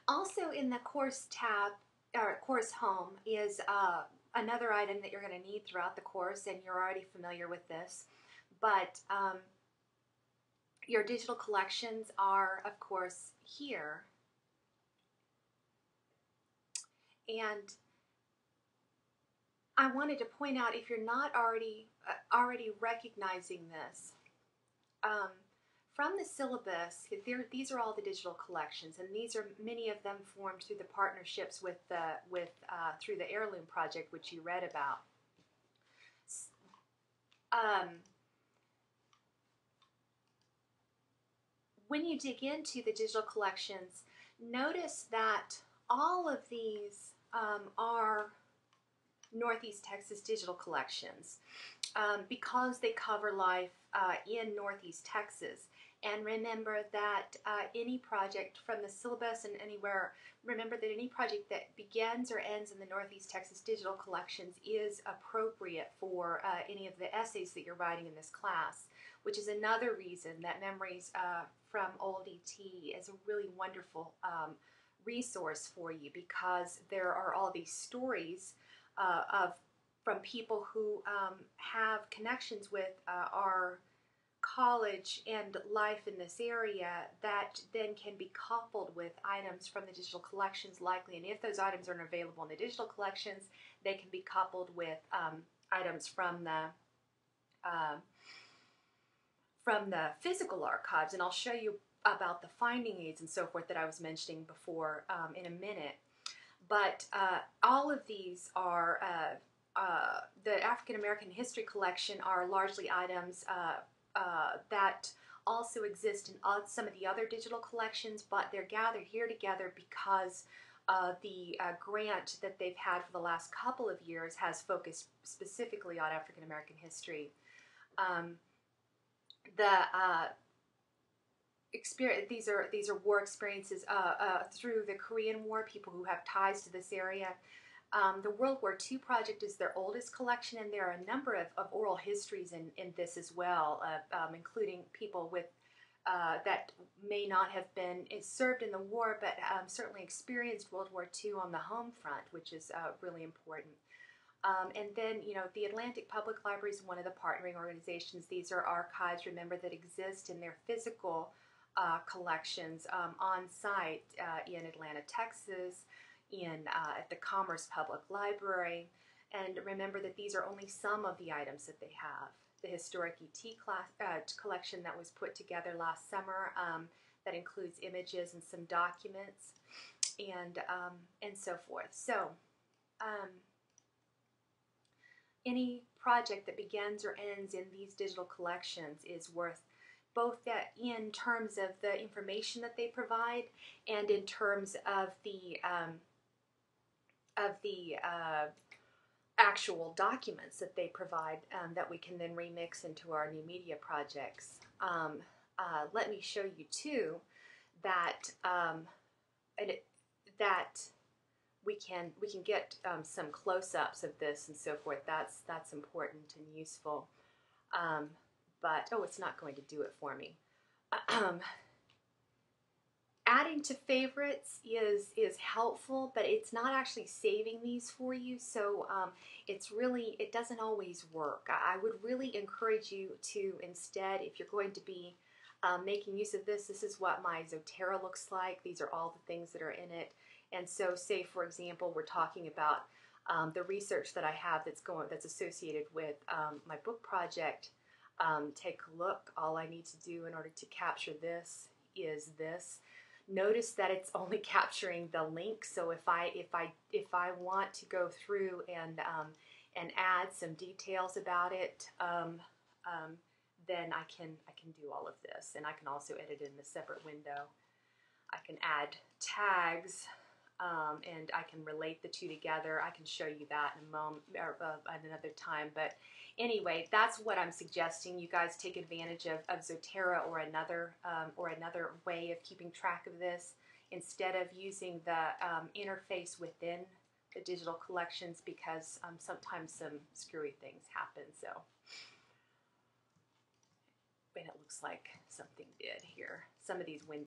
Also in the course tab, or course home, is another item that you're going to need throughout the course, and you're already familiar with this, but your digital collections are, of course, here. And I wanted to point out, if you're not already recognizing this, from the syllabus, these are all the digital collections, and these are many of them formed through the partnerships through the Heirloom Project, which you read about. When you dig into the digital collections, notice that all of these are Northeast Texas digital collections because they cover life in Northeast Texas. And remember that any project from the syllabus and anywhere, remember that any project that begins or ends in the Northeast Texas digital collections is appropriate for any of the essays that you're writing in this class, which is another reason that Memories from Old ET is a really wonderful resource for you, because there are all these stories from people who have connections with our college and life in this area that then can be coupled with items from the digital collections likely, and if those items aren't available in the digital collections, they can be coupled with items from the physical archives, and I'll show you about the finding aids and so forth that I was mentioning before in a minute. But all of these are, the African American History Collection are largely items that also exist in some of the other digital collections, but they're gathered here together because the grant that they've had for the last couple of years has focused specifically on African American history. These are war experiences through the Korean War, people who have ties to this area. The World War II project is their oldest collection, and there are a number of oral histories in this as well, including people with that may not have been served in the war, but certainly experienced World War II on the home front, which is really important. And then, you know, the Atlantic Public Library is one of the partnering organizations. These are archives, remember, that exist in their physical collections on site in Atlanta, Texas, at the Commerce Public Library. And remember that these are only some of the items that they have. The Historic ET collection that was put together last summer that includes images and some documents and so forth. So any project that begins or ends in these digital collections is worth both that in terms of the information that they provide and in terms of the actual documents that they provide that we can then remix into our new media projects. Let me show you too that we can get some close-ups of this and so forth. That's important and useful. But oh, it's not going to do it for me. Adding to favorites is helpful, but it's not actually saving these for you, so it doesn't always work. I would really encourage you to instead, if you're going to be making use of this, this is what my Zotero looks like. These are all the things that are in it. And so, say for example, we're talking about the research that I have that's associated with my book project. Take a look. All I need to do in order to capture this is this. Notice that it's only capturing the link. So if I want to go through and add some details about it, then I can do all of this, and I can also edit in a separate window. I can add tags. And I can relate the two together. I can show you that in a moment or at another time. But anyway, that's what I'm suggesting. You guys take advantage of Zotero or another way of keeping track of this instead of using the interface within the digital collections, because sometimes some screwy things happen. So, and it looks like something did here. Some of these windows